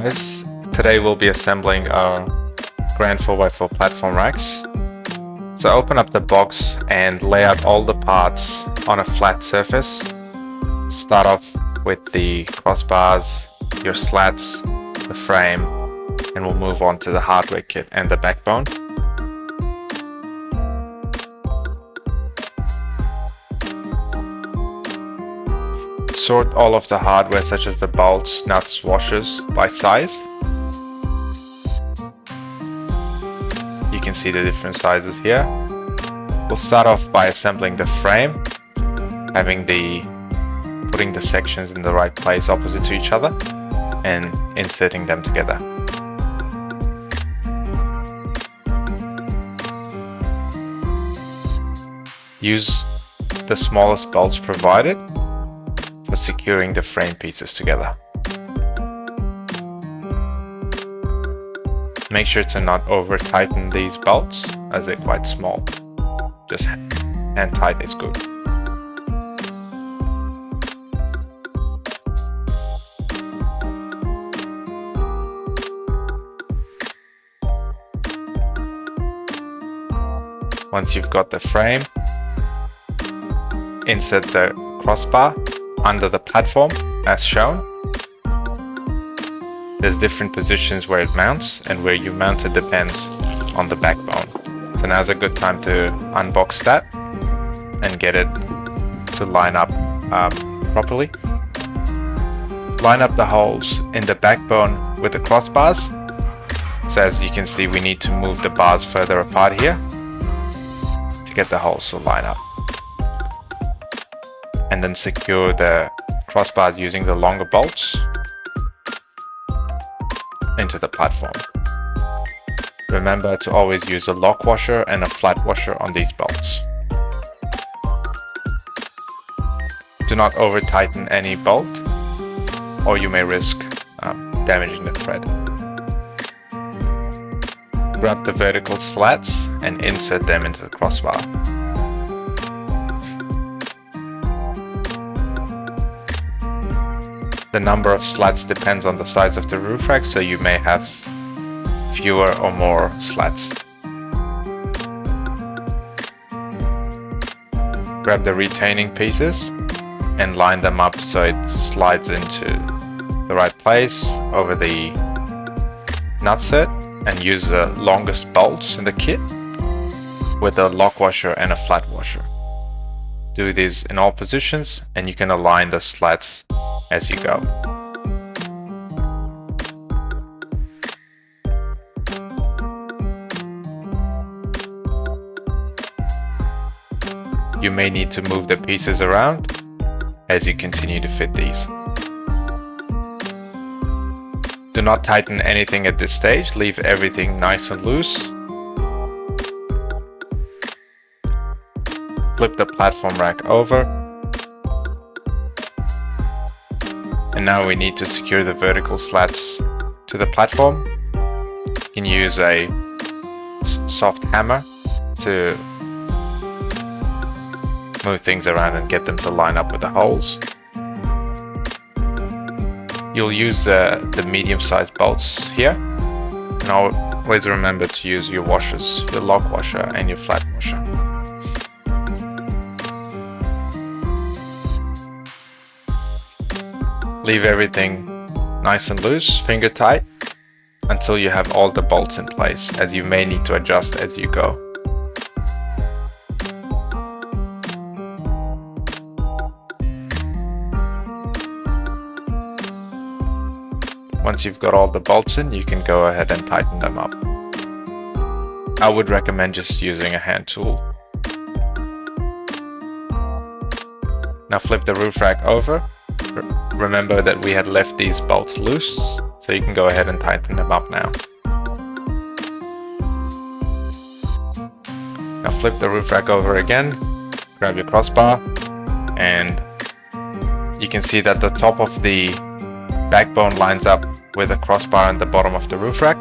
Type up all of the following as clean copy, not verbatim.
guys, today we'll be assembling our Grand 4x4 platform racks. So open up the box and lay out all the parts on a flat surface. Start off with the crossbars, your slats, the frame, and we'll move on to the hardware kit and the backbone. Sort all of the hardware such as the bolts, nuts, washers by size. You can see the different sizes here. We'll start off by assembling the frame, putting the sections in the right place opposite to each other and inserting them together. Use the smallest bolts provided for securing the frame pieces together. Make sure to not over tighten these bolts as they're quite small. Just hand tight is good. Once you've got the frame, insert the crossbar under the platform as shown. There's different positions where it mounts, and where you mount it depends on the backbone. So now's a good time to unbox that and get it to line up properly. Line up the holes in the backbone with the crossbars. So as you can see, we need to move the bars further apart here to get the holes to line up. And then secure the crossbars using the longer bolts into the platform. Remember to always use a lock washer and a flat washer on these bolts. Do not over tighten any bolt or you may risk damaging the thread. Grab the vertical slats and insert them into the crossbar. The number of slats depends on the size of the roof rack, so you may have fewer or more slats. Grab the retaining pieces and line them up so it slides into the right place over the nutset, and use the longest bolts in the kit with a lock washer and a flat washer. Do these in all positions and you can align the slats as you go. You may need to move the pieces around as you continue to fit these. Do not tighten anything at this stage, leave everything nice and loose. Flip the platform rack over. And now we need to secure the vertical slats to the platform. You can use a soft hammer to move things around and get them to line up with the holes. You'll use the medium-sized bolts here. And always remember to use your washers, your lock washer and your flat washer. Leave everything nice and loose, finger tight, until you have all the bolts in place, as you may need to adjust as you go. Once you've got all the bolts in, you can go ahead and tighten them up. I would recommend just using a hand tool. Now flip the roof rack over. Remember that we had left these bolts loose, so you can go ahead and tighten them up now. Now flip the roof rack over again, grab your crossbar, and you can see that the top of the backbone lines up with the crossbar on the bottom of the roof rack.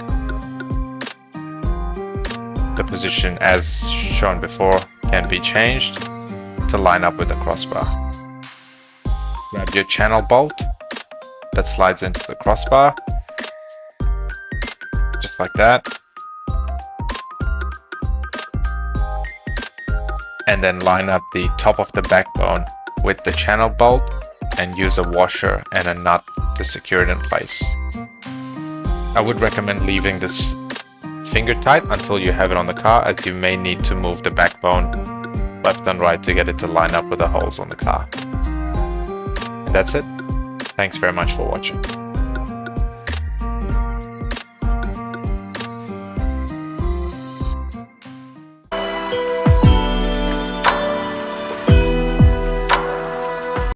The position, as shown before, can be changed to line up with the crossbar. Grab your channel bolt that slides into the crossbar just like that. And then line up the top of the backbone with the channel bolt and use a washer and a nut to secure it in place. I would recommend leaving this finger tight until you have it on the car, as you may need to move the backbone left and right to get it to line up with the holes on the car. And that's it. Thanks very much for watching.